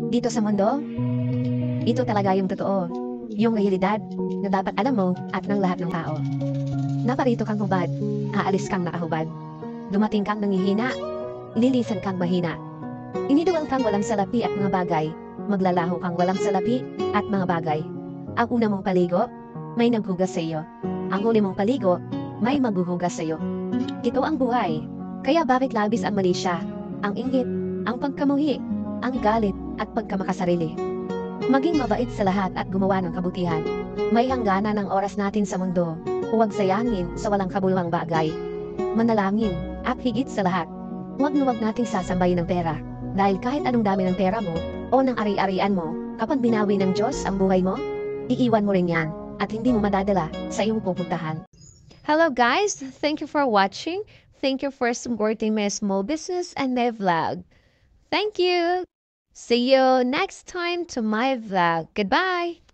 Dito sa mundo, ito talaga yung totoo. Yung realidad na dapat alam mo at ng lahat ng tao. Naparito kang hubad, aalis kang nakahubad. Dumating kang nangihina, lilisan kang mahina. Iniduwal kang walang salapi at mga bagay, maglalaho kang walang salapi at mga bagay. Ang una mong paligo, may naghugas sa iyo. Ang huli mong paligo, may maghuhugas sa iyo. Ito ang buhay. Kaya bakit labis ang mali siya, ang inggit, ang pagkamuhi, ang galit at pagkamakasarili. Maging mabait sa lahat at gumawa ng kabutihan. May hangganan ng oras natin sa mundo. Huwag sayangin sa walang kabuluhang bagay. Manalangin at higit sa lahat, huwag na huwag nating sasambayin ng pera. Dahil kahit anong dami ng pera mo o ng ari-arian mo, kapag binawi ng Diyos ang buhay mo, iiwan mo rin yan at hindi mo madadala sa iyong pupuntahan. Hello guys, thank you for watching. Thank you for supporting my small business and my vlog. Thank you. See you next time to my vlog. Goodbye.